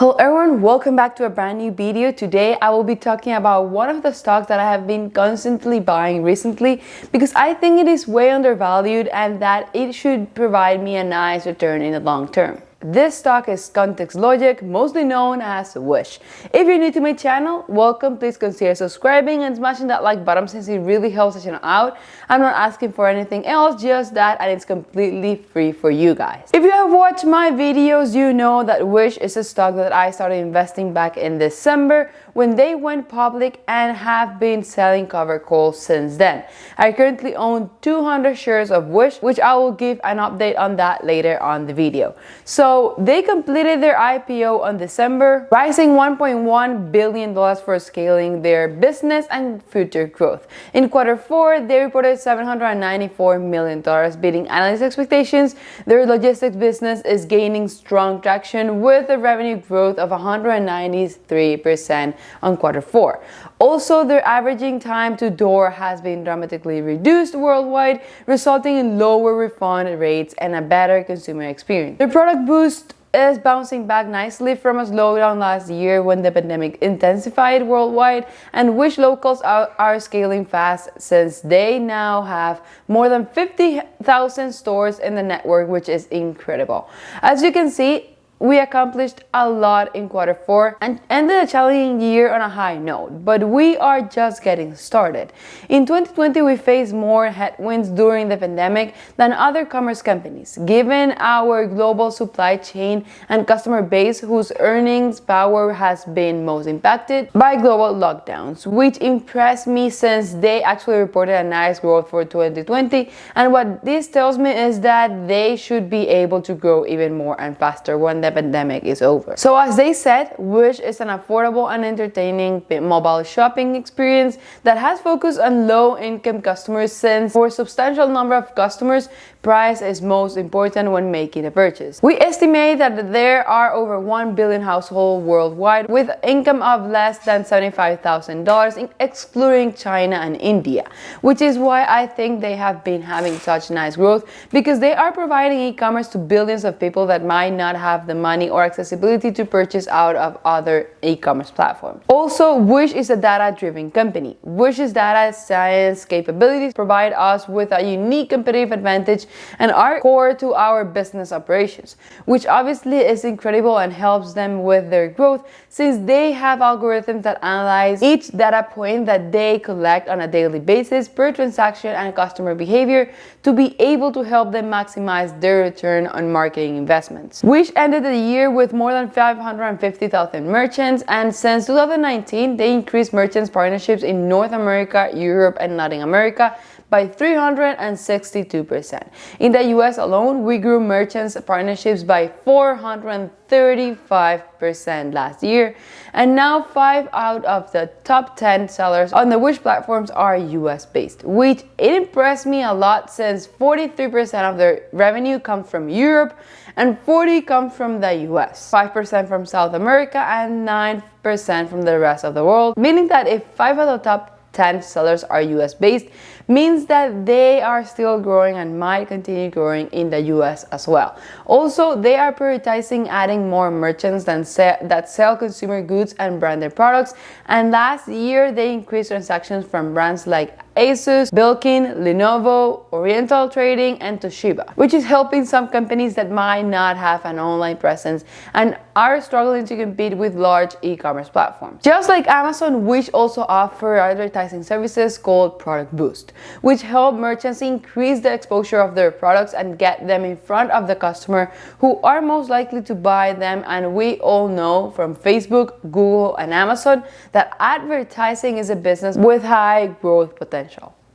Hello everyone, welcome back to a brand new video. Today I will be talking about one of the stocks that I have been constantly buying recently because I think it is way undervalued and that it should provide me a nice return in the long term. This stock is Context Logic, mostly known as Wish. If you're new to my channel, welcome. Please consider subscribing and smashing that like button since it really helps the channel out. I'm not asking for anything else, just that, and it's completely free for you guys. If you have watched my videos, you know that Wish is a stock that I started investing back in December when they went public and have been selling covered calls since then. I currently own 200 shares of Wish, which I will give an update on that later on the video. So they completed their IPO on December, raising $1.1 billion for scaling their business and future growth. In Q4, they reported $794 million, beating analyst expectations. Their logistics business is gaining strong traction with a revenue growth of 193% on Q4. Also, their averaging time to door has been dramatically reduced worldwide, resulting in lower refund rates and a better consumer experience. Their product Boost is bouncing back nicely from a slowdown last year when the pandemic intensified worldwide, and Wish locals are scaling fast since they now have more than 50,000 stores in the network, which is incredible. As you can see, we accomplished a lot in Q4 and ended a challenging year on a high note, but we are just getting started. In 2020, we faced more headwinds during the pandemic than other commerce companies, given our global supply chain and customer base whose earnings power has been most impacted by global lockdowns, which impressed me since they actually reported a nice growth for 2020. And what this tells me is that they should be able to grow even more and faster when the pandemic is over. So as they said, Wish is an affordable and entertaining mobile shopping experience that has focused on low-income customers, since for a substantial number of customers, price is most important when making a purchase. We estimate that there are over 1 billion households worldwide with income of less than $75,000, excluding China and India, which is why I think they have been having such nice growth, because they are providing e-commerce to billions of people that might not have the money or accessibility to purchase out of other e-commerce platforms. Also, Wish is a data-driven company. Wish's data science capabilities provide us with a unique competitive advantage and are core to our business operations, which obviously is incredible and helps them with their growth, since they have algorithms that analyze each data point that they collect on a daily basis per transaction and customer behavior to be able to help them maximize their return on marketing investments. Wish ended the year with more than 550,000 merchants, and since 2019 they increased merchants partnerships in North America, Europe, and Latin America by 362%. In the US alone, we grew merchants partnerships by 435% last year, and now 5 out of the top 10 sellers on the Wish platforms are US based, which it impressed me a lot since 43% of their revenue comes from Europe and 40% comes from the US, 5% from South America, and 9% from the rest of the world, meaning that if 5 of the top 10 sellers are US based, means that they are still growing and might continue growing in the US as well. Also, they are prioritizing adding more merchants that sell consumer goods and branded products, and last year they increased transactions from brands like Asus, Belkin, Lenovo, Oriental Trading, and Toshiba, which is helping some companies that might not have an online presence and are struggling to compete with large e-commerce platforms. Just like Amazon, Wish also offer advertising services called Product Boost, which help merchants increase the exposure of their products and get them in front of the customer who are most likely to buy them. And we all know from Facebook, Google, and Amazon that advertising is a business with high growth potential.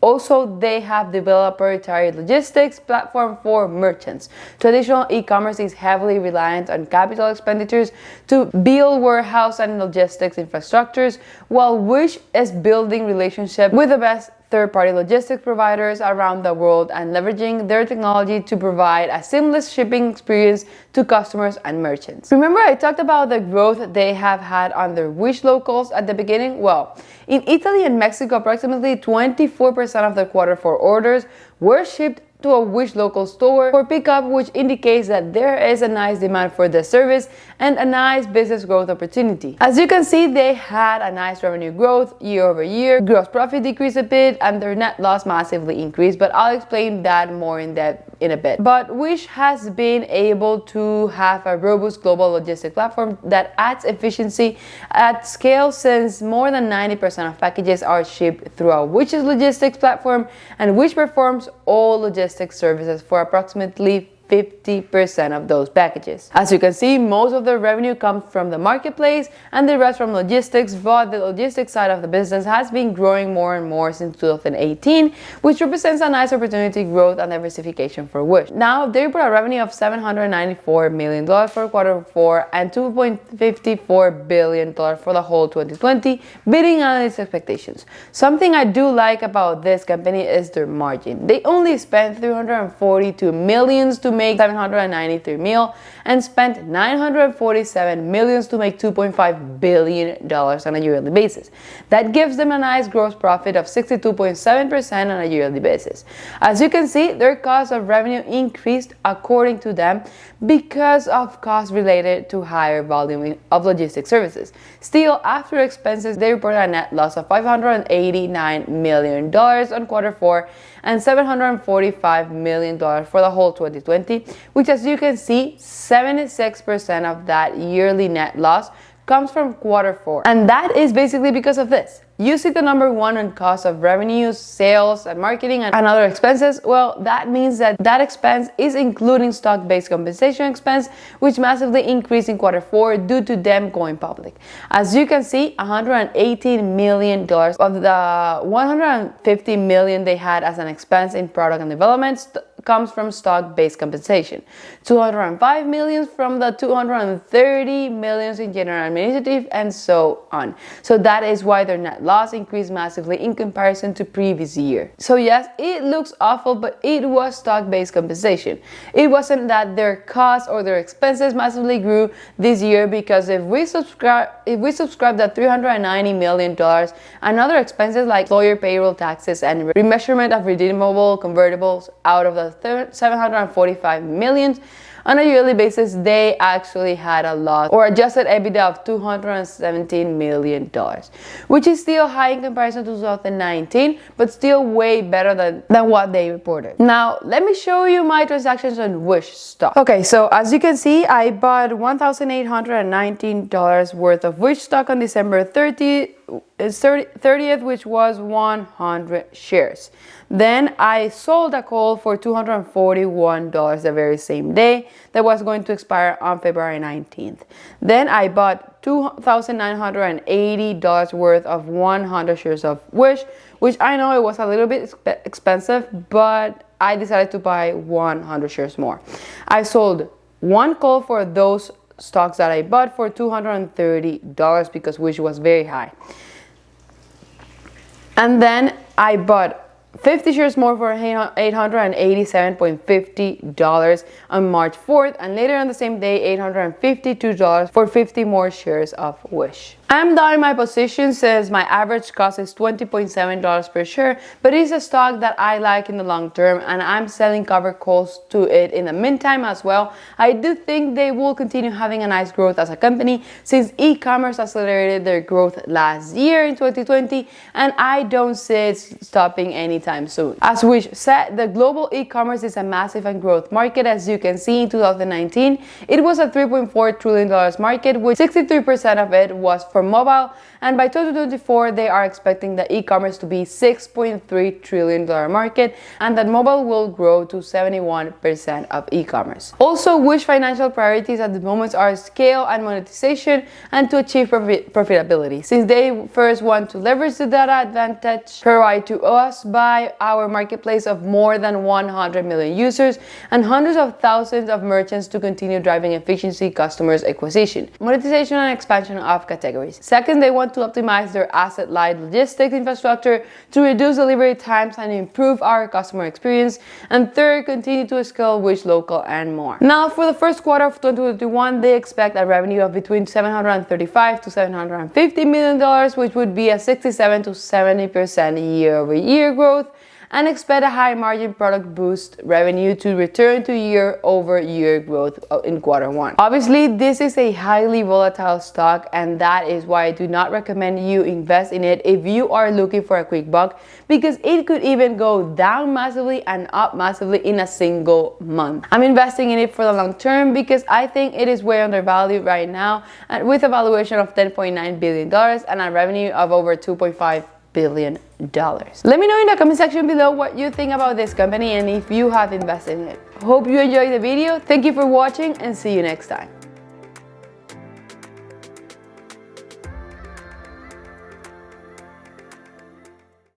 Also, they have developed proprietary logistics platform for merchants. Traditional e-commerce is heavily reliant on capital expenditures to build warehouse and logistics infrastructures, while Wish is building relationships with the best third-party logistics providers around the world and leveraging their technology to provide a seamless shipping experience to customers and merchants. Remember I talked about the growth they have had on their Wish locals at the beginning? Well, in Italy and Mexico, approximately 24% of the Q4 orders were shipped to a Wish local store for pickup, which indicates that there is a nice demand for this service and a nice business growth opportunity. As you can see, they had a nice revenue growth year over year. Gross profit decreased a bit and their net loss massively increased, but I'll explain that more in depth in a bit. But Wish has been able to have a robust global logistic platform that adds efficiency at scale, since more than 90% of packages are shipped through Wish's logistics platform, and Wish performs all logistics services for approximately 50% of those packages. As you can see, most of the revenue comes from the marketplace and the rest from logistics, but the logistics side of the business has been growing more and more since 2018, which represents a nice opportunity growth and diversification for Wish. Now, they report a revenue of $794 million for Q4 and $2.54 billion for the whole 2020, beating analyst expectations. Something I do like about this company is their margin. They only spent $342 million to make $793 million and spent $947 million to make $2.5 billion on a yearly basis. That gives them a nice gross profit of 62.7% on a yearly basis. As you can see, their cost of revenue increased according to them because of costs related to higher volume of logistics services. Still, after expenses, they reported a net loss of $589 million on Q4 and $745 million for the whole 2020, which, as you can see, 76% of that yearly net loss comes from Q4. And that is basically because of this. You see the number one on cost of revenue, sales, and marketing, and other expenses. Well, that means that expense is including stock-based compensation expense, which massively increased in Q4 due to them going public. As you can see, $118 million of the $150 million they had as an expense in product and development comes from stock-based compensation, $205 million from the $230 million in general administrative, and so on. So that is why their net loss increased massively in comparison to previous year. So yes, it looks awful, but it was stock-based compensation. It wasn't that their costs or their expenses massively grew this year, because if we subscribe that $390 million and other expenses like lawyer payroll, taxes, and remeasurement of redeemable convertibles out of the $745 million on a yearly basis, they actually had a loss or adjusted EBITDA of $217 million, which is still high in comparison to 2019, but still way better than what they reported. Now, let me show you my transactions on Wish stock. Okay, so as you can see, I bought $1,819 worth of Wish stock on December 30th, which was 100 shares. Then I sold a call for $241 the very same day that was going to expire on February 19th. Then I bought $2,980 worth of 100 shares of Wish, which I know it was a little bit expensive, but I decided to buy 100 shares more. I sold one call for those stocks that I bought for $230 because Wish was very high. And then I bought 50 shares more for $887.50 on March 4th, and later on the same day, $852 for 50 more shares of Wish. I'm down in my position since my average cost is $20.7 per share, but it's a stock that I like in the long term, and I'm selling cover calls to it in the meantime as well. I do think they will continue having a nice growth as a company since e-commerce accelerated their growth last year in 2020, and I don't see it stopping anytime soon. As Wish said, the global e-commerce is a massive and growth market. As you can see, in 2019, it was a $3.4 trillion market, with 63% of it was for mobile, and by 2024 they are expecting the e-commerce to be $6.3 trillion market, and that mobile will grow to 71% of e-commerce. Also, Wish financial priorities at the moment are scale and monetization, and to achieve profitability, since they first want to leverage the data advantage provided to us by our marketplace of more than 100 million users and hundreds of thousands of merchants to continue driving efficiency, customers acquisition, monetization, and expansion of categories. Second, they want to optimize their asset-light logistics infrastructure to reduce delivery times and improve our customer experience. And third, continue to scale Wish Local and more. Now, for the first quarter of 2021, they expect a revenue of between $735 to $750 million, which would be a 67 to 70% year-over-year growth, and expect a high margin product boost revenue to return to year-over-year growth in Q1. Obviously, this is a highly volatile stock, and that is why I do not recommend you invest in it if you are looking for a quick buck, because it could even go down massively and up massively in a single month. I'm investing in it for the long term because I think it is way undervalued right now, and with a valuation of $10.9 billion and a revenue of over $2.5 billion. Let me know in the comment section below what you think about this company and if you have invested in it. Hope you enjoyed the video. Thank you for watching and see you next time.